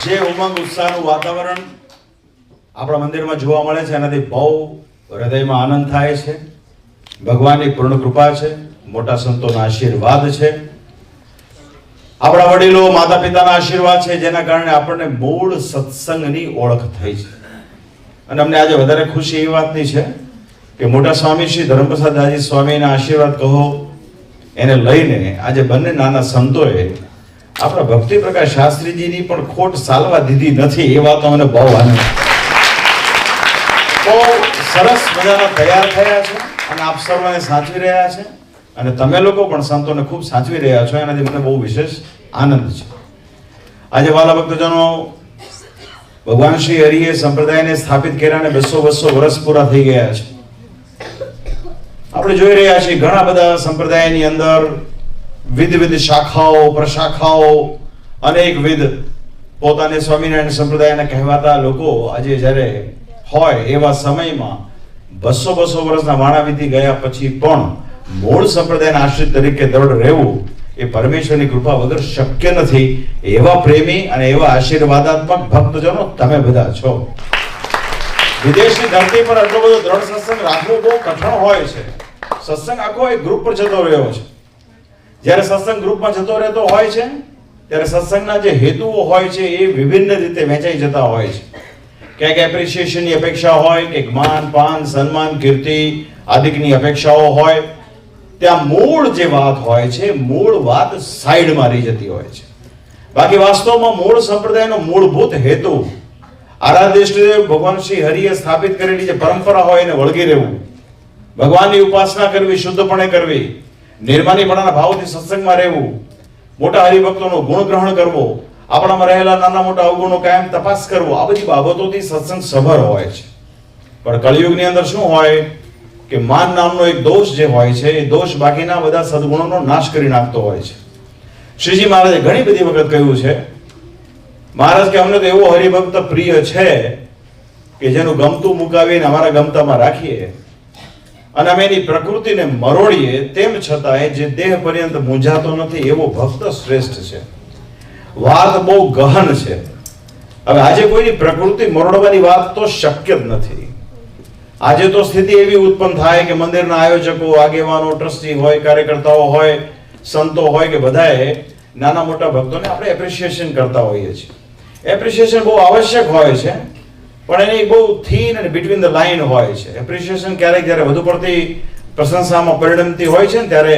જે ઉમંગ ઉત્સાહનું વાતાવરણ આપણા મંદિરમાં જોવા મળે છે એનાથી બહુ હૃદયમાં આનંદ થાય છે. ભગવાનની પૂર્ણ કૃપા છે, મોટા સંતોના આશીર્વાદ છે, આપણા વડીલો માતા પિતાના આશીર્વાદ છે, જેના કારણે આપણને મૂળ સત્સંગની ઓળખ થઈ છે. અને અમને આજે વધારે ખુશી એ વાતની છે કે મોટા સ્વામી શ્રી ધર્મપ્રસાદ દાસજી સ્વામીના આશીર્વાદ કહો એને લઈને આજે બંને નાના સંતોએ આપણા ભક્તિ પ્રકાશ શાસ્ત્રીજીની પણ ખોટ સાલવા દીધી નથી. એ વાતો મને બહુ આનંદ. બહુ સરસ મજાના તૈયાર થયા છે અને આપ સર્વને સાચવી રહ્યા છે અને તમે લોકો પણ સંતોને ખૂબ સાચવી રહ્યા છો. એનાથી મને બહુ વિશેષ આનંદ છે. આજે વાલા ભક્તજનો, ભગવાન શ્રી હરિએ સંપ્રદાયને સ્થાપિત કર્યાને 200 વર્ષ પૂરા થઈ ગયા છે. આપણે જોઈ રહ્યા છીએ ઘણા બધા સંપ્રદાયની અંદર વિવિધ શાખાઓ, પ્રશાખાઓ, અનેકવિધ પોતાને સ્વામિનારાયણ સંપ્રદાયના કહેવાતા લોકો આજે જ્યારે હોય એવા સમયમાં 200 વર્ષના વાણા વીતી ગયા પછી પણ મૂળ સંપ્રદાયના આશ્રિત તરીકે દૃઢ રહેવું એ પરમેશ્વરની કૃપા વગર શક્ય નથી. એવા પ્રેમી અને એવા આશીર્વાદાત્મક ભક્તજનો તમે બધા છો. વિદેશની ધરતી પર આટલો બધો દ્રઢ સત્સંગ રાખવો બહુ કઠણ હોય છે. સત્સંગ આખો એક ગ્રુપ પર જતો રહ્યો છે. જ્યારે સત્સંગ ગ્રુપમાં જતો રહેતો હોય છે ત્યારે સત્સંગના જે હેતુઓ હોય છે એ વિભિન્ન રીતે વહેંચાઈ જતા હોય છે. ક્યાંક એપ્રિશિએશનની અપેક્ષા હોય, કે માન પાન સન્માન કીર્તિ આદિકની અપેક્ષાઓ હોય. ત્યાં મૂળ જે વાત હોય છે, મૂળ વાત સાઈડમાં રહી જતી હોય છે. બાકી વાસ્તવમાં મૂળ સંપ્રદાયનો મૂળભૂત હેતુ આરાધ્ય ભગવાન શ્રી હરિએ સ્થાપિત કરેલી જે પરંપરા હોય એને વળગી રહેવું, ભગવાનની ઉપાસના કરવી, શુદ્ધપણે કરવી, નિર્માનીપણાના ભાવથી સત્સંગમાં રહેવું, મોટા હરિભક્તોનો ગુણ ગ્રહણ કરવો, આપણામાં રહેલા નાના મોટા અવગુણો કાયમ તપાસ કરવો, આ બધી બાબતોથી સત્સંગ સભર હોય છે. પણ કળિયુગની અંદર શું હોય કે માન નામનો એક દોષ જે હોય છે એ દોષ બાકીના બધા સદગુણોનો નાશ કરી નાખતો હોય છે. શ્રીજી મહારાજે ઘણી બધી વખત કહ્યું છે, મહારાજ કે અમને તો એવો હરિભક્ત પ્રિય છે કે જેનું ગમતું મુકાવીને અમારા ગમતામાં રાખીએ અને અમે એની પ્રકૃતિને મરોડીએ તેમ છતાંય જે દેહ પર્યંત મૂંઝાતો નથી એવો ભક્ત શ્રેષ્ઠ છે. વાત બહુ ગહન છે. હવે આજે કોઈની પ્રકૃતિ મરોડવાની વાત તો શક્ય જ નથી. આજે તો સ્થિતિ એવી ઉત્પન્ન થાય કે મંદિરના આયોજકો, આગેવાનો, ટ્રસ્ટી હોય, કાર્યકર્તાઓ હોય, સંતો હોય કે બધાએ નાના મોટા ભક્તોને આપણે એપ્રિશિએશન કરતા હોઈએ છીએ. એપ્રિશિએશન બહુ આવશ્યક હોય છે, પણ એની બહુ થીન અને બિટવીન ધ લાઇન હોય છે. એપ્રિશિએશન ક્યારેક જ્યારે વધુ પડતી પ્રશંસામાં પરિણમતી હોય છે ને ત્યારે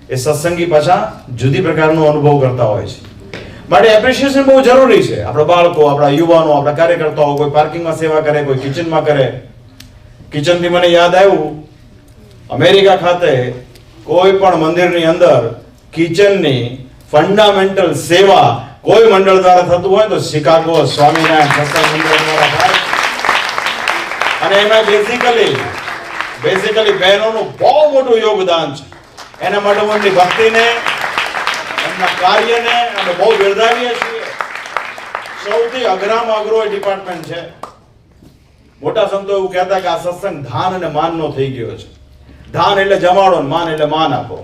એ સત્સંગી પાછા જુદી પ્રકારનો અનુભવ કરતા હોય છે. માટે એપ્રિશિએશન બહુ જરૂરી છે. આપણા બાળકો, આપણા યુવાનો, આપણા કાર્યકર્તાઓ કોઈ પાર્કિંગમાં સેવા કરે, કોઈ કિચનમાં કરે. કિચનથી મને યાદ આવ્યું, અમેરિકા ખાતે કોઈ પણ મંદિરની અંદર કિચનની ફંડામેન્ટલ સેવા કોઈ મંડળ દ્વારા થતું હોય તો શિકાગો સ્વામિનારાયણ સત્સંગ મંડળ દ્વારા થાય. અને એમાં બેઝિકલી બહેનોનું બહુ મોટું યોગદાન છે. એના માટે હું એમની ભક્તિને, એમના કાર્યને અમે બહુ બિરદાવીએ છીએ. સૌથી અઘરામાં અઘરો ડિપાર્ટમેન્ટ છે. મોટા સંતો એવું કહેતા કે આ સત્સંગ ધાન અને માનનો થઈ ગયો છે. ધાન એટલે જમાડો, માન એટલે માન આપો.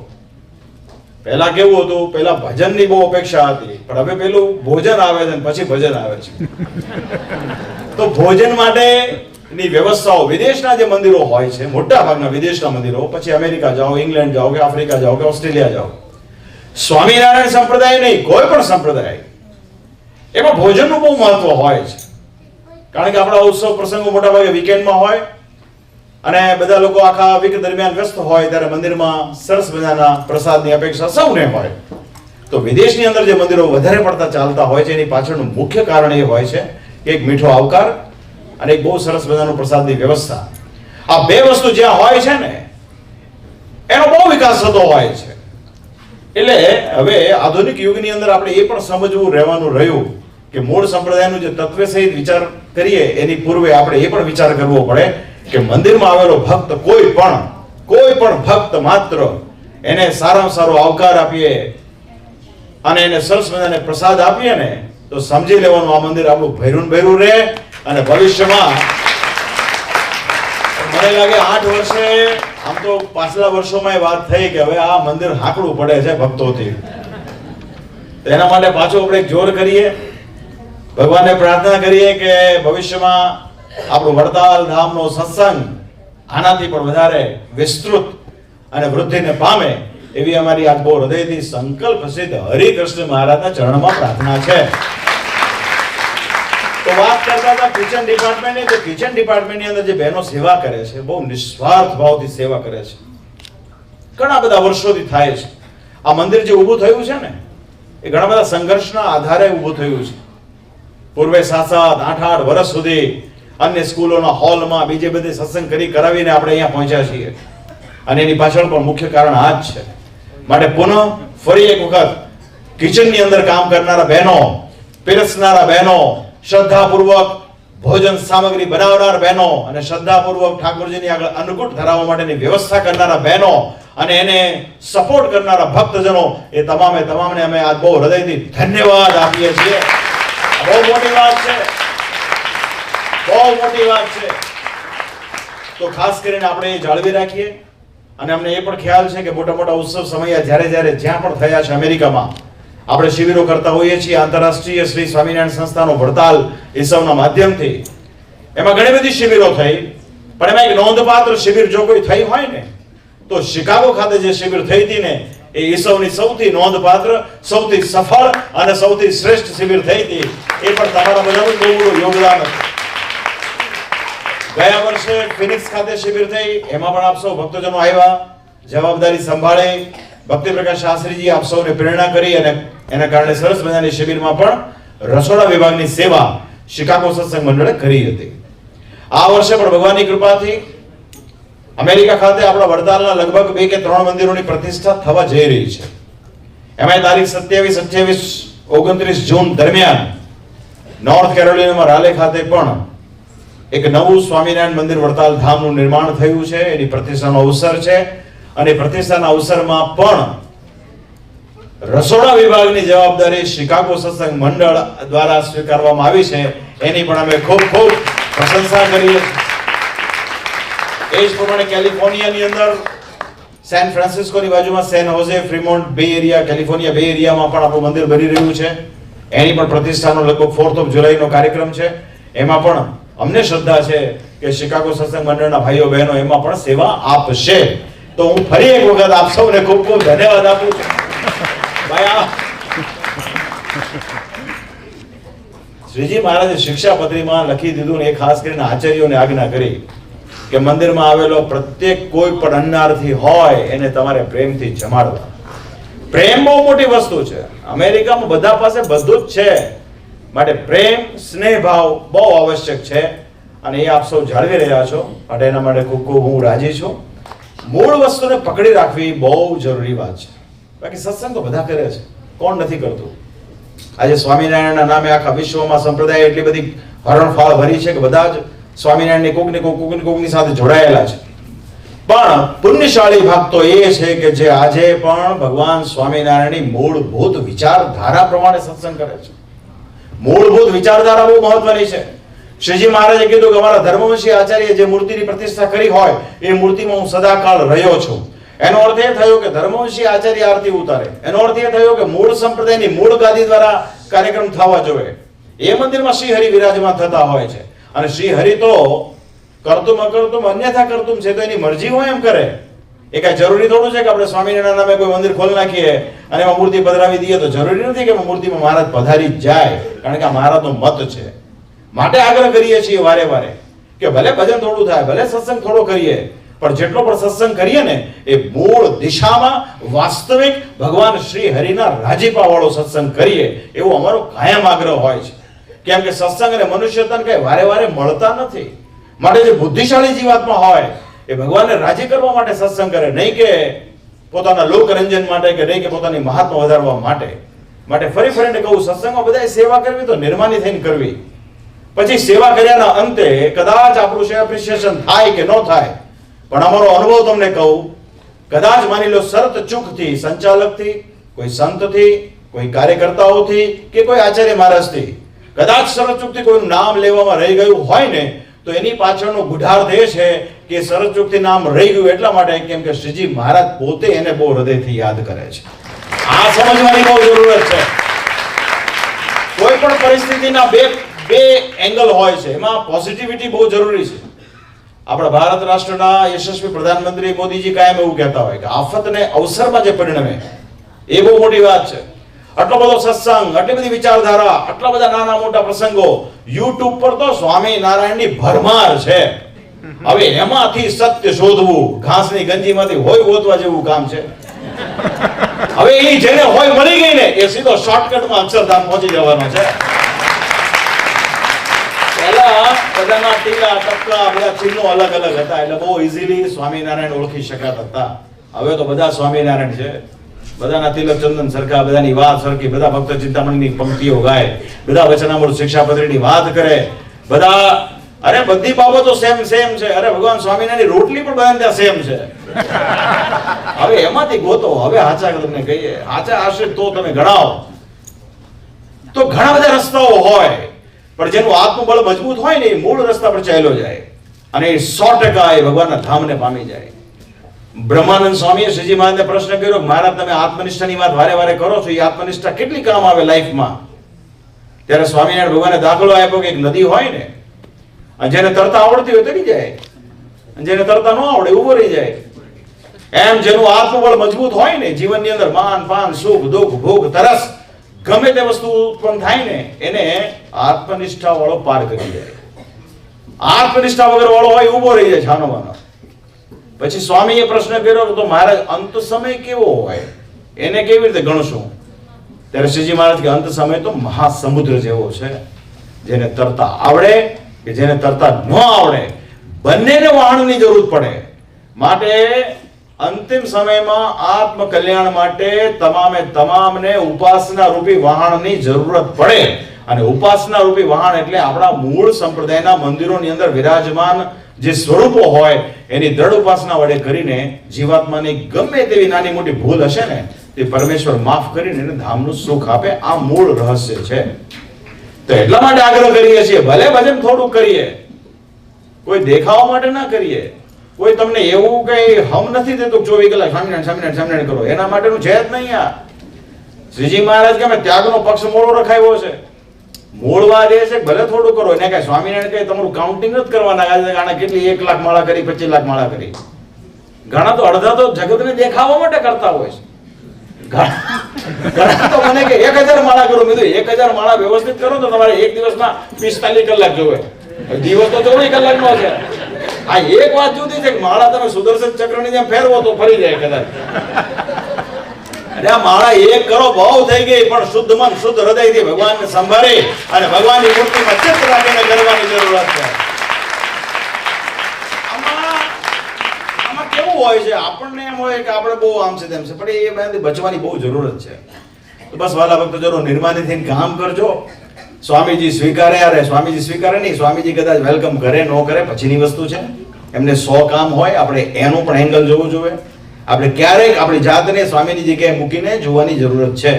પહેલા કેવું હતું, પહેલા ભજનની બહુ અપેક્ષા હતી, પણ હવે પેલું ભોજન આવે છે પછી ભજન આવે છે. તો ભોજન માટેની વ્યવસ્થાઓ વિદેશના જે મંદિરો હોય છે, મોટા ભાગના વિદેશના મંદિરો, પછી અમેરિકા જાઓ, ઇંગ્લેન્ડ જાઓ કે આફ્રિકા જાઓ કે ઓસ્ટ્રેલિયા જાઓ, સ્વામિનારાયણ સંપ્રદાય નહીં, કોઈ પણ સંપ્રદાય, એમાં ભોજનનું બહુ મહત્વ હોય છે. કારણ કે આપણા ઉત્સવ પ્રસંગો મોટા ભાગે વીકેન્ડમાં હોય અને બધા લોકો આખા વીક દરમિયાન વ્યસ્ત હોય ત્યારે મંદિરમાં સરસ મજાના પ્રસાદની અપેક્ષા સૌને હોય. તો વિદેશની અંદર જે મંદિરો વધારે પડતા ચાલતા હોય છે એની પાછળનું મુખ્ય કારણ એ હોય છે કે એક મીઠો આવકાર અને એક બહુ સરસ મજાનું પ્રસાદની વ્યવસ્થા. આ બે વસ્તુ જ્યાં હોય છે ને એનો બહુ વિકાસ થતો હોય છે. એટલે હવે આધુનિક યુગની અંદર આપણે એ પણ સમજવું રહેવાનું રહ્યું કે મૂળ સંપ્રદાયનું જે તત્વ સહિત વિચાર કરીએ એની પૂર્વે આપણે એ પણ વિચાર કરવો પડે કે મંદિરમાં આવેલો ભક્ત કોઈ પણ ભક્ત માત્ર એને સારામાં સારો આવકાર આપીએ અને એને સરસ મજાને પ્રસાદ આપીએ ને તો સમજી લેવાનું આ મંદિર આપણું ભર્યું રહે. અને ભવિષ્યમાં મને લાગે 8 વર્ષે, આમ તો પાછલા વર્ષોમાં વાત થઈ કે હવે આ મંદિર હાંકડું પડે છે ભક્તોથી. એના માટે પાછું આપણે જોર કરીએ ભગવાનને પ્રાર્થના કરીએ કે ભવિષ્યમાં આપણું વડતાલ ધામનો સત્સંગ આનાથી પણ વધારે વિસ્તૃત અને વૃદ્ધિને પામે એવી અમારી આજ બહુ હૃદયથી સંકલ્પ સિદ્ધ હરિકૃષ્ણ મહારાજના ચરણમાં પ્રાર્થના છે. તો વાત કરતા હતા કિચન ડિપાર્ટમેન્ટની. તો કિચન ડિપાર્ટમેન્ટની અંદર જે બહેનો સેવા કરે છે, બહુ નિસ્વાર્થ ભાવથી સેવા કરે છે, ઘણા બધા વર્ષોથી થાય છે. આ મંદિર જે ઊભું થયું છે ને, એ ઘણા બધા સંઘર્ષના આધારે ઊભું થયું છે. પૂર્વે 7-8 વર્ષ સુધી અન્ય સ્કૂલોના હોલમાં બીજે બધે સત્સંગ કરાવીને આપણે અહીંયા પહોંચ્યા છીએ. અને એની પાછળ પણ મુખ્ય કારણ આ જ છે. માટે પુનઃ ફરી એક વખત કિચનની અંદર કામ કરનારા બહેનો, પીરસનારા બહેનો, શ્રદ્ધાપૂર્વક ભોજન સામગ્રી બનાવનાર બહેનો અને શ્રદ્ધાપૂર્વક ઠાકોરજીની આગળ અન્નકૂટ ધરાવવા માટેની વ્યવસ્થા કરનારા બહેનો અને એને સપોર્ટ કરનારા ભક્તજનો, એ તમામને અમે આજ બહુ હૃદયથી ધન્યવાદ આપીએ છીએ. બહુ મોટી વાત છે, બહુ મોટી વાત છે. તો ખાસ કરીને આપણે એ જાળવી રાખીએ. અને અમને એ પણ ખ્યાલ છે કે મોટા મોટા ઉત્સવ સમય જ્યારે જ્યાં પણ થયા છે અમેરિકામાં, આપણે શિબિરો કરતા હોઈએ છીએ આંતરરાષ્ટ્રીય શ્રી સ્વામિનારાયણ સંસ્થાનો વડતાલ ઈસવના માધ્યમથી. એમાં ઘણી બધી શિબિરો થઈ, પણ એમાં એક નોંધપાત્ર શિબિર જો કોઈ થઈ હોય ને, તો શિકાગો ખાતે જે શિબિર થઈ હતી ને, એ ઈસવની સૌથી નોંધપાત્ર, સૌથી સફળ અને સૌથી શ્રેષ્ઠ શિબિર થઈ હતી. એ પણ તમારા બધાનું બહુ મોટું યોગદાન હતું. ગયા વર્ષે ફિનિક્સ ખાતે શિબિર થઈ, એમાં પણ આપ સૌ ભક્તજનો આવ્યા, જવાબદારી સંભાળી. ભક્તિ પ્રકાશ શાસ્ત્રીજી આપ સૌને પ્રેરણા કરી અને એના કારણે સરસ મજાની શિબિરમાં પણ રસોડા વિભાગની સેવા શિકાગો સત્સંગ મંડળે કરી હતી. આ વર્ષે પણ ભગવાનની કૃપાથી અમેરિકા ખાતે આપણા વડતાલના લગભગ 2 કે 3 મંદિરોની પ્રતિષ્ઠા થવા જઈ રહી છે. એમાં તારીખ 27, 28, 29 જૂન દરમિયાન નોર્થ કેરોલિનામાં રાલે ખાતે પણ એક નવું સ્વામિનારાયણ મંદિર વડતાલ ધામનું નિર્માણ થયું છે. એની પ્રતિષ્ઠાનો અવસર છે અને પ્રતિષ્ઠાના અવસરમાં પણ રસોડા વિભાગની જવાબદારી શિકાગો સત્સંગ મંડળ દ્વારા સ્વીકારવામાં આવી છે. એની પણ અમે ખૂબ ખૂબ પ્રશંસા કરીએ. એ જ પ્રમાણે કેલિફોર્નિયાની અંદર સેન ફ્રાન્સિસ્કોની બાજુમાં સેન હોઝે, ફ્રીમોન્ટ, બે એરિયા, કેલિફોર્નિયા બે એરિયામાં પણ આપણું મંદિર બની રહ્યું છે. એની પણ પ્રતિષ્ઠાનો લગભગ 4 જુલાઈનો કાર્યક્રમ છે. એમાં પણ અમને શ્રદ્ધા છે કે શિકાગો સત્સંગ મંડળના ભાઈઓ બહેનો એમાં પણ સેવા આપશે. તો હું ફરી એક વખત આપ સૌને ખૂબ ખૂબ ધન્યવાદ આપું છું. શ્રીજી મહારાજે શિક્ષાપત્રીમાં લખી દીધું ને, એ ખાસ કરીને આચાર્યોને આજ્ઞા કરી કે મંદિરમાં આવેલો પ્રત્યેક કોઈ પણ અન્નાર્થી હોય એને તમારે પ્રેમથી જમાડવા. પ્રેમ બહુ મોટી વસ્તુ છે. અમેરિકામાં બધા પાસે બધું જ છે, માટે પ્રેમ, સ્નેહ ભાવ બહુ આવશ્યક છે અને એ આપ સૌ જાળવી રહ્યા છો. માટે એના માટે ખૂબ ખૂબ હું રાજી છું. મૂળ વસ્તુને પકડી રાખવી બહુ જરૂરી વાત છે. બાકી સત્સંગ તો બધા કરે છે, કોણ નથી કરતું? આજે સ્વામિનારાયણના નામે આખા વિશ્વમાં સંપ્રદાય એટલી બધી હરણફાળ ભરી છે કે બધા જ સ્વામિનારાયણની કોકની સાથે જોડાયેલા છે. પણ પુણ્યશાળી ભાગ તો એ છે કે જે આજે પણ ભગવાન સ્વામિનારાયણની મૂળભૂત વિચારધારા પ્રમાણે સત્સંગ કરે છે. મૂળભૂત વિચારધારા બહુ મહત્વની છે. શ્રીજી મહારાજે કીધું કે અમારા ધર્મવંશી આચાર્ય જે મૂર્તિની પ્રતિષ્ઠા કરી હોય એ મૂર્તિમાં હું સદાકાળ રહ્યો છું. એનો અર્થ એ થયો કે ધર્મવંશી આચાર્ય આરતી ઉતારે. એનો અર્થ એ થયો કે મૂળ સંપ્રદાયની મૂળ ગાદી દ્વારા કાર્યક્રમ થવા જોઈએ. એ મંદિરમાં શ્રી હરિ વિરાજમાન થતા હોય છે અને શ્રી હરિ તો કરતુમ અકર્તુમ અન્યથા કરતુમ છે, તો એની મરજી હોય એમ કરે. એ કઈ જરૂરી થોડું છે કે આપણે સ્વામિનારાયણ નામે કોઈ મંદિર ખોલી નાખીએ અને એમાં મૂર્તિ પધરાવી દઈએ. તો જરૂરી નથી કે મૂર્તિમાં મહારાજ પધારી જ જાય, કારણ કે આ મહારાજનો મત છે. માટે આગ્રહ કરીએ છીએ વારે વારે કે ભલે ભજન થોડું થાય, ભલે સત્સંગ થોડો કરીએ, પણ જેટલો પણ સત્સંગ કરીએ ને એ મૂળ દિશામાં વાસ્તવિક ભગવાન શ્રી હરિના રાજીપા વાળો સત્સંગ કરીએ, એવો અમારો કાયમ આગ્રહ હોય છે. કેમ કે સત્સંગ અને મનુષ્ય તન કઈ વારે વારે મળતા નથી. માટે જે બુદ્ધિશાળી જીવાત્મા હોય એ ભગવાનને રાજી કરવા માટે સત્સંગ કરે, નહીં કે પોતાના લોકરંજન માટે કે નહીં કે પોતાની મહાત્મા વધારવા માટે. માટે ફરી ફરીને કહું, સત્સંગમાં બધાએ સેવા કરવી તો નિર્માની થઈને કરવી. પછી સેવા કર્યાના અંતે કદાચ આપણું એપ્રિસિએશન થાય કે ન થાય, પણ અમારો અનુભવ તમને કહું, કદાચ માની લો શરત ચૂકથી, સંચાલકથી, કોઈ સંતથી, કોઈ કાર્યકર્તાઓથી કે કોઈ આચાર્ય મહારાજથી કદાચ શરત ચૂકથી કોઈનું નામ લેવામાં રહી ગયું હોય ને, તો એની પાછળનો ગુઢાર્થ એ છે કે શરત ચૂકથી નામ રહી ગયું એટલા માટે કેમ કે શ્રીજી મહારાજ પોતે એને બહુ હૃદયથી યાદ કરે છે. આ સમજવાની બહુ જરૂરત છે. કોઈ કોઈ પણ પરિસ્થિતિના બે એંગલ હોય છે, એમાં પોઝિટિવિટી બહુ જરૂરી છે. આપણા ભારત રાષ્ટ્રના યશસ્વી પ્રધાનમંત્રી મોદીજી કાયમ એવું કહેતા હોય કે આફતને અવસરમાં જે પરિણમે એ બહુ મોટી વાત છે. આટલો બધો સત્સંગ, આટલી બધી વિચારધારા, આટલા બધા નાના મોટા પ્રસંગો, યુટ્યુબ પર તો સ્વામિનારાયણની ભરમાર છે. હવે એમાંથી સત્ય શોધવું ઘાસની ગંજીમાંથી હોય ગોતવા જેવું કામ છે. હવે એ જેને હોય મળી ગઈ ને એ સીધો શોર્ટકટમાં અક્ષરધામ પહોંચી જવાનો છે. પહેલા બધાના ટીલા ટપકા બધા ચિહ્નો અલગ અલગ હતા એટલે બહુ ઇઝીલી સ્વામિનારાયણ ઓળખી શકાતા હતા. હવે તો બધા સ્વામિનારાયણ છે, બધાના તિલક ચંદન સરખા, બધાની વાત સરખી, બધા ભક્ત ચિંતામણીની પંક્તિઓ ગાય, બધા વચનામૃત શિક્ષાપત્રીની વાત કરે, બધા અરે બધી બાબતો સેમ છે. અરે ભગવાન સ્વામિનારાયણની રોટલી પણ બધાને ત્યાં સેમ છે. હવે એમાંથી ગોતો. હવે હાચા તમને કહીએ, હાચા હશે તો તમે ગણાવો તો ઘણા બધા રસ્તાઓ હોય, પણ જેનું આત્મબળ મજબૂત હોય ને એ મૂળ રસ્તા પર ચાલ્યો જાય અને એ 100% એ ભગવાનના ધામને પામી જાય. બ્રહ્માનંદ સ્વામીએ શ્રીજી મહારાજને પ્રશ્ન કર્યો, મહારાજ તમે આત્મનિષ્ઠાની વાત વારે વારે કરો છો, એ આત્મનિષ્ઠા કેટલી કામ આવે લાઈફમાં? ત્યારે સ્વામિનારાયણ ભગવાને દાખલો આપ્યો કે એક નદી હોય ને, અને જેને તરતા આવડતી હોય તરી જાય, અને જેને તરતા ન આવડે ઉભો રહી જાય. એમ જેનું આત્મબળ મજબૂત હોય ને, જીવનની અંદર માન પાન સુખ દુઃખ ભોગ તરસ ગમે તે વસ્તુ ઉત્પન્ન થાય ને એને આત્મનિષ્ઠા વાળો પાર કરી જાય. આત્મનિષ્ઠા વગર વાળો હોય ઉભો રહી જાય છાનો માનો. પછી સ્વામીએ પ્રશ્ન કર્યો તો મહારાજ અંત સમય કેવો હોય, એને કેવી રીતે ગણશું? ત્યારે શ્રીજી મહારાજ કે અંત સમય તો મહાસમુદ્ર જેવો છે. જેને તરતા આવડે કે જેને તરતા ન આવડે, બંનેને વહાણની જરૂર પડે. માટે અંતિમ સમયમાં આત્મ કલ્યાણ માટે તમામને ઉપાસના રૂપી વહાણની જરૂરત પડે. અને ઉપાસના રૂપી વહાણ એટલે આપણા મૂળ સંપ્રદાયના મંદિરોની અંદર વિરાજમાન જે સ્વરૂપો હોય એની દ્રઢ ઉપાસના વડે કરીને જીવાત્માની ગમે તેવી નાની મોટી ભૂલ હશે ને તે પરમેશ્વર માફ કરીને એને ધામનું સુખ આપે. આ મૂળ રહસ્ય છે. તો એટલા માટે આગ્રહ કરીએ છીએ, ભલે ભજન થોડું કરીએ, કોઈ દેખાવા માટે ના કરીએ. કોઈ તમને એવું કઈ હમ નથી દેતું 24 કલાક સ્વામિનારાયણ કરો, એના માટેનું છે જ નહીં. આ શ્રીજી મહારાજ કે અમે ત્યાગનો પક્ષ મોડો રખાયો છે. મૂળ વાત એ છે ભલે થોડું કરો, એને કઈ સ્વામિનારાયણ કઈ તમારું કાઉન્ટિંગ નથી કરવાના. આને કેટલી 1 લાખ માળા કરી, 25 લાખ માળા કરી. ઘણા તો અડધા તો જગતને દેખાવા માટે કરતા હોય છે. ઘણા તો મને કે 1000 માળા કરો. મેં 1000 માળા વ્યવસ્થિત કરો તો તમારે એક દિવસમાં 45 કલાક જોવે. દિવસ તો 24 કલાકનો છે. આ એક વાત જુદી છે કે માળા તમે સુદર્શન ચક્રની જેમ ફેરવો તો ફરી જાય કદાચ. અરે આ માળા એક કરો બહુ થઈ ગઈ, પણ શુદ્ધ મન શુદ્ધ હૃદયથી ભગવાનને સંભાળી અને ભગવાનની મૂર્તિમાં ચિત્ત રાખીને કરવાની જરૂરત છે. આમાં કેવું હોય છે, આપણને એમ હોય કે આપણે બહુ આમ છે તેમ છે, પણ એ બધાથી બચવાની બહુ જરૂરત છે. તો બસ વાલા ભક્તજનો નિર્માની થઈને કામ કરજો. સ્વામીજી સ્વીકારે, અરે સ્વામીજી સ્વીકારે નહીં, સ્વામીજી કદાચ વેલકમ કરે ન કરે પછીની વસ્તુ છે. એમને 100 કામ હોય, આપણે એનું પણ એંગલ જોવું જોઈએ. આપણે ક્યારેક આપણી જાતને સ્વામીની જગ્યાએ મૂકીને જોવાની જરૂરત છે.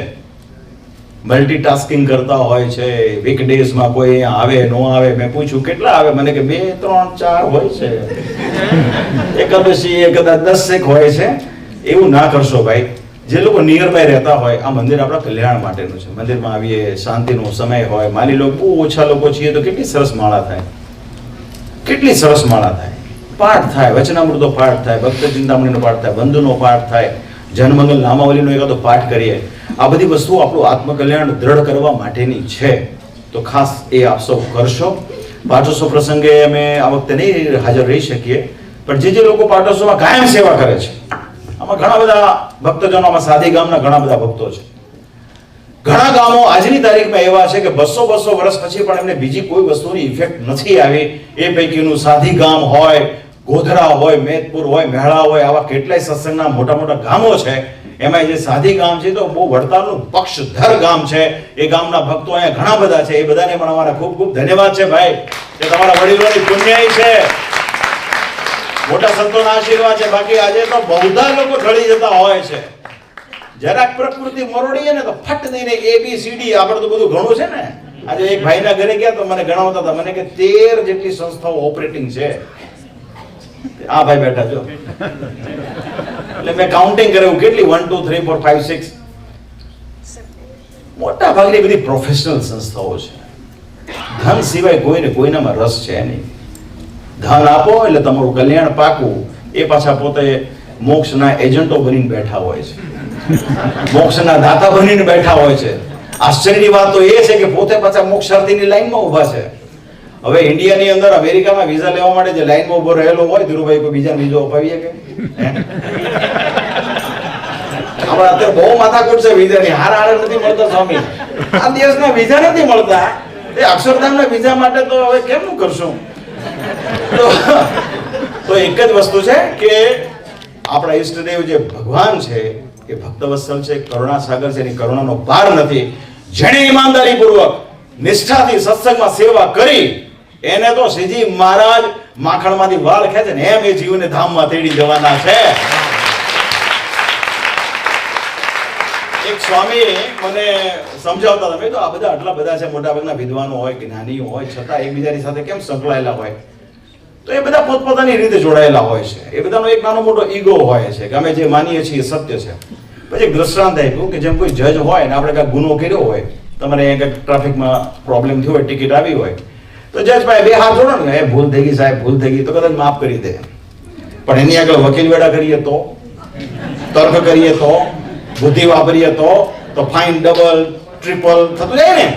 મલ્ટીટાસ્કિંગ કરતા હોય છે. વીકડેઝમાં કોઈ આવે ન આવે, મેં પૂછ્યું કેટલા આવે, મને કે 2 3 4 હોય છે. એકાદશી કદાચ 10 હોય છે. એવું ના કરશો ભાઈ. જે લોકો નિયર બાય રહેતા હોય, આ મંદિર આપણા કલ્યાણ માટેનું છે. મંદિરમાં આવીએ, શાંતિનો સમય હોય. માની લો બહુ ઓછા લોકો છીએ તો કેટલી સરસ માળા થાય, કેટલી સરસ માળા થાય, પાઠ થાય, વચનામૃતો પાઠ થાય, ભક્ત ચિંતામણીનો પાઠ થાય, બંધુનો પાઠ થાય, જનમંગલ નામાવલીનો એકાદો પાઠ કરીએ. આ બધી વસ્તુઓ આપણું આત્મકલ્યાણ દ્રઢ કરવા માટેની છે. તો ખાસ એ આપ સૌ કરશો. પાટોત્સવ પ્રસંગે અમે આ વખતે નહીં હાજર રહી શકીએ, પણ જે લોકો પાટોત્સવમાં કાયમ સેવા કરે છે, આમાં ઘણા બધા ભક્તજનોમાં સાધી ગામના ઘણા બધા ભક્તો છે. ઘણા ગામો આજની તારીખમાં એવા છે કે 200 વર્ષ પછી પણ એમને બીજી કોઈ વસ્તુની ઇફેક્ટ નથી આવી. એ પૈકીનું સાધી ગામ હોય, ગોધરા હોય, મેદપુર હોય, મેહળા હોય, આવા કેટલાય સત્સંગના મોટા મોટા ગામો છે. એમાં જે સાધી ગામ છે તો બહુ વડતાલનું પક્ષધર ગામ છે. એ ગામના ભક્તો અહીંયા ઘણા બધા છે. એ બધાને પણ અમારા ખૂબ ખૂબ ધન્યવાદ છે ભાઈ, કે તમારા વડીલોની પુણ્યાઈ છે, મોટા સંતોના આશીર્વાદ છે. બાકી આજે તો બહુધા લોકો ઢળી જતા હોય છે. જરાક પ્રકૃતિ મરોડીએ ને તો ફટ દઈને ABCD આપણે તો બધું ઘણું છે ને. આજે એક ભાઈના ઘરે ગયા તો મને ગણાવતા હતા, મને કે 13 જેટલી સંસ્થાઓ ઓપરેટિંગ છે. આ ભાઈ બેઠા છો એટલે મેં કાઉન્ટિંગ કર્યું કેટલી 1 2 3 4 5 6 મોટા ભાગની બધી પ્રોફેશનલ સંસ્થાઓ છે. ધન સિવાય કોઈને કોઈનામાં રસ છે નહીં. ધન આપો એટલે તમારું કલ્યાણ પાકું. એ પાછા પોતે મોક્ષના એજન્ટો બનીને બેઠા હોય છે, મોક્ષના દાતા બનીને બેઠા હોય છે. આશ્ચર્યની વાત તો એ છે કે પોતે પાછા મોક્ષાર્થીની લાઈનમાં ઊભા છે. હવે ઇન્ડિયાની અંદર અમેરિકામાં વિઝા લેવા માટે જે લાઈનમાં ઊભો રહેલો હોય, ધીરુભાઈ કોઈ બીજા વિઝો અપાવીએ કે આપણે અત્યારે બહુ માથાકૂટ છે વિઝાની. હાર નથી મળતા સ્વામી, આ દેશના વિઝા નથી મળતા. એ અક્ષરધામના વિઝા માટે તો હવે કેમનું કરશું? તો એક જ વસ્તુ છે કે આપણા ઈષ્ટદેવ જે ભગવાન છે એ ભક્તવત્સલ છે, કરુણા સાગર છે. એની કરુણાનો પાર નથી. જેણે ઈમાનદારીપૂર્વક નિષ્ઠાથી સત્સંગમાં સેવા કરી એને તો શ્રીજી મહારાજ માખણમાંથી વાળ ખેંચે ને એમ એ જીવને ધામમાં તેડી જવાના છે. એક સ્વામી મને સમજાવતા હતા, મેં તો આ બધા આટલા બધા છે, મોટા ભાગના વિદ્વાનો હોય, જ્ઞાનીઓ હોય, છતાં એકબીજાની સાથે કેમ સંકળાયેલા હોય? તો એ બધા પોતપોતાની રીતે જોડાયેલા હોય છે. એ બધાનો એક નાનો મોટો ઈગો હોય છે કે અમે જે માનીએ છીએ સત્ય છે. પછી દ્રષ્ટાંત આપ્યું કે જેમ કોઈ જજ હોય ને આપણે કાંઈક ગુનો કર્યો હોય, તમારે અહીંયા કંઈક ટ્રાફિકમાં પ્રોબ્લેમ થયો હોય, ટિકિટ આવી હોય, તો જજ ભાઈ બે હાથ જોડો ને, એ ભૂલ થઈ ગઈ સાહેબ, ભૂલ થઈ ગઈ, તો કદાચ માફ કરી દે. પણ એની આગળ વકીલ વેડા કરીએ તો, તર્ક કરીએ તો, બુદ્ધિ વાપરીએ તો ફાઇન ડબલ ટ્રિપલ થતું જાય ને.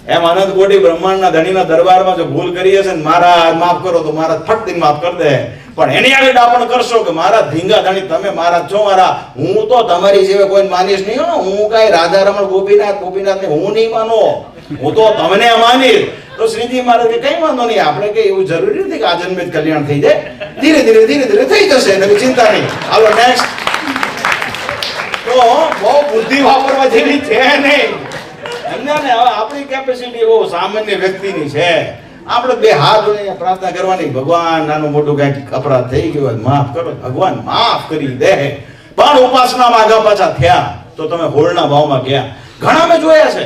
એમ અનંત કોટી બ્રહ્માંડના ધણીના દરબારમાં જો ભૂલ કરી હશે ને મહારાજ માફ કરો તો મહારાજ ફટ દઈને માફ કરી દે. પણ એની આગળ ડાપણ કરશો કે મારા ધીંગા ધણી તમે મહારાજ છો મારા, હું તો તમારી સિવાય કોઈ માનીશ નહીં હો, હું કાંઈ રાધા રમણ ગોપીનાથ ને હું નહીં માનો, હું તો તમને માનીશ. તો શ્રીજી મહારાજ કે કઈ વાંધો નહીં, આપણે કઈ એવું જરૂરી નથી કે આ જન્મે જ કલ્યાણ થઈ જાય, ધીરે ધીરે થઈ જશે, એની ચિંતા નહીં. હાલો નેક્સ્ટ. તો બહુ બુદ્ધિ વાપરવા જેવી છે નહીં. હવે આપણી કેપેસિટી બહુ સામાન્ય વ્યક્તિની છે. આપણે બે હાથ જોડીને પ્રાર્થના કરવાની, ભગવાન નાનું મોટું કઈક અપરાધ થઈ ગયો માફ કરો, ભગવાન માફ કરી દે. પણ ઉપાસનામાં આગા પાછા થયા તો તમે હોળના ભાવમાં ગયા. ઘણા મેં જોયા છે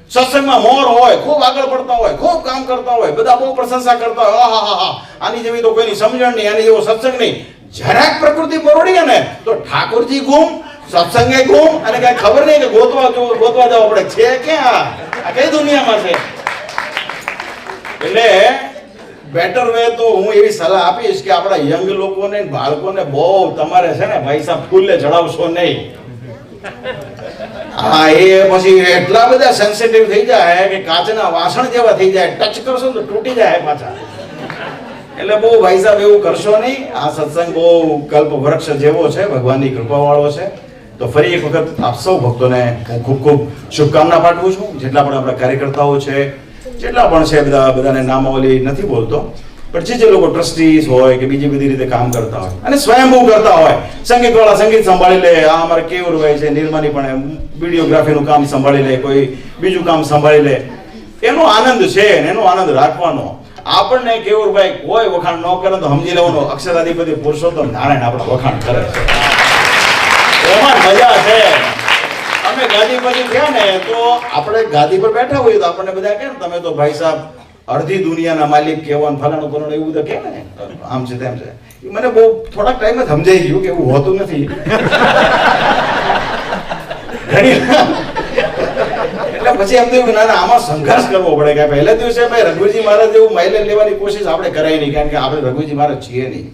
સત્સંગમાં મોર હોય, ખૂબ આગળ પડતા હોય, ખૂબ કામ કરતા હોય, બધા બહુ પ્રશંસા કરતા હોય, આહાહા આની જેવી તો કોઈની સમજણ નહીં, આની જેવો સત્સંગ નહીં. જરાક પ્રકૃતિ પરોડીએ ને તો ઠાકોરજી ગુમ, સત્સંગે ગુમ, અને કઈ ખબર નહીં કે ગોતવા જવા પડે છે ક્યાં, આ કઈ દુનિયામાં છે. એટલે બેટર વે તો હું એવી સલાહ આપીશ કે આપણા યંગ લોકોને, બાળકોને બહુ તમારે છે ને ભાઈ સાહેબ ફૂલે ચડાવશો નહીં. હા, એ પછી એટલા બધા સેન્સિટિવ થઈ જાય કે કાચના વાસણ જેવા થઈ જાય, ટચ કરશો તો તૂટી જાય પાછા. એટલે બહુ ભાઈ સાહેબ એવું કરશો નહીં. આ સત્સંગ બહુ કલ્પ વૃક્ષ જેવો છે, ભગવાનની કૃપા વાળો છે. તો ફરી એક વખત આપ સૌ ભક્તોને હું ખૂબ ખૂબ શુભકામના પાઠવું છું. જેટલા પણ આપણા કાર્યકર્તાઓ છે, જેટલા પણ છે, બધાને નામાવલી નથી બોલતો, પણ જે લોકો ટ્રસ્ટીઝ હોય કે બીજી બધી રીતે કામ કરતા હોય અને સ્વયંભૂ કરતા હોય, સંગીત વાળા સંગીત સંભાળી લે, આ અમારે કેવુરભાઈ છે નિર્માની પણ વિડીયોગ્રાફીનું કામ સંભાળી લે, કોઈ બીજું કામ સંભાળી લે, એનો આનંદ છે, એનો આનંદ રાખવાનો. આપણને કેવુરભાઈ કોઈ વખાણ ન કરે તો સમજી લેવાનું અક્ષરાધિપતિ પુરુષોત્તમ નારાયણ આપણા વખાણ કરે છે, એમાં મજા છે. અમે ગાદીપતિ થયા ને તો આપણે ગાદી પર બેઠા હોઈએ તો આપણને બધા કહે ને તમે તો ભાઈ સાહેબ અડધી દુનિયાના માલિક કહેવાનું ફલાણું ફલાણું એવું બધું કહે ને, આમ છે તેમ છે. મને બહુ થોડાક ટાઈમ જ સમજાઈ ગયું કે એવું હોતું નથી. એટલે પછી એમ થયું કે ના આમાં સંઘર્ષ કરવો પડે કે પહેલા દિવસે ભાઈ રઘુજી મહારાજ જેવું માઇલેજ લેવાની કોશિશ આપણે કરાય નહીં, કારણ કે આપણે રઘુજી મહારાજ છીએ નહીં.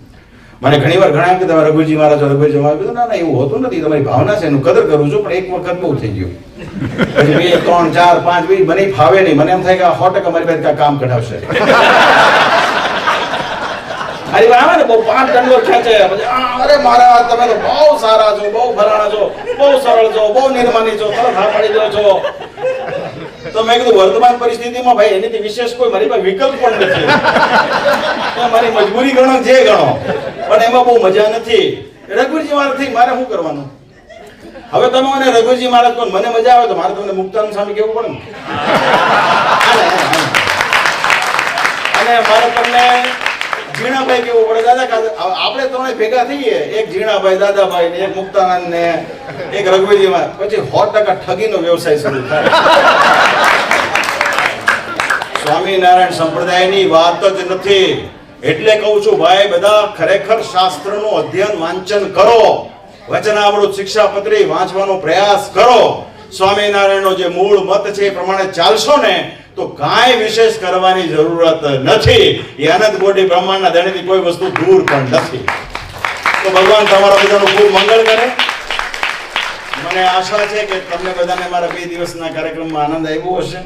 મને ઘણી વાર ઘણા કે તમે રઘુજી મહારાજ રઘુજી મહારાજ, ના ના એવું હોતું નથી, તમારી ભાવના છે એનું કદર કરું છું, પણ એક વખત બહુ થઈ ગયું. પછી 2, 3, 4, 5 મને ફાવે નહીં. મને એમ થાય કે 100% મારી પાસે કામ કઢાવશે. મારી આવે ને બહુ 5 દંડો ખેંચે, અરે મહારાજ તમે તો બહુ સારા છો, બહુ ફલાણા છો, બહુ સરળ છો, બહુ નિર્માની છો, તરત હા પાડી દો છો. તો મેં કીધું વર્તમાન પરિસ્થિતિમાં ભાઈ એની વિશેષ કોઈ મારી પાસે વિકલ્પ પણ નથી, મારી મજબૂરી ગણો જે ગણો, પણ એમાં બહુ મજા નથી. રઘુજી મહારાજ મારે શું કરવાનું? હવે તમે મને રઘુજી મહારાજ કહો, મને મજા આવે તો મારે તમને મુક્તાનંદ સ્વામી કેવું પડે ને. અને મારે તમને જીણાભાઈ કેવું પડે, દાદા આપણે ત્રણે ભેગા થઈએ, એક જીણાભાઈ, દાદાભાઈ ને એક મુક્તાનંદ ને એક રઘુજી મહારાજ, પછી 100% ઠગીનો વ્યવસાય શરૂ થાય. સ્વામિનારાયણ સંપ્રદાયની વાત જ નથી. એટલે કહું છું ભાઈ બધા ખરેખર શાસ્ત્રનું અધ્યયન વાંચન કરો, વચનામૃત શિક્ષાપત્રી વાંચવાનો પ્રયાસ કરો. સ્વામિનારાયણનો જે મૂળ મત છે એ પ્રમાણે ચાલશો ને તો કાંઈ વિશેષ કરવાની જરૂરત નથી. એ અનંત કોટી બ્રહ્માંડના ધણીથી કોઈ વસ્તુ દૂર પણ નથી. તો ભગવાન તમારા બધાનું ખૂબ મંગળ કરે. મને આશા છે કે તમને બધાને મારા 2 દિવસના કાર્યક્રમમાં આનંદ આવ્યો હશે.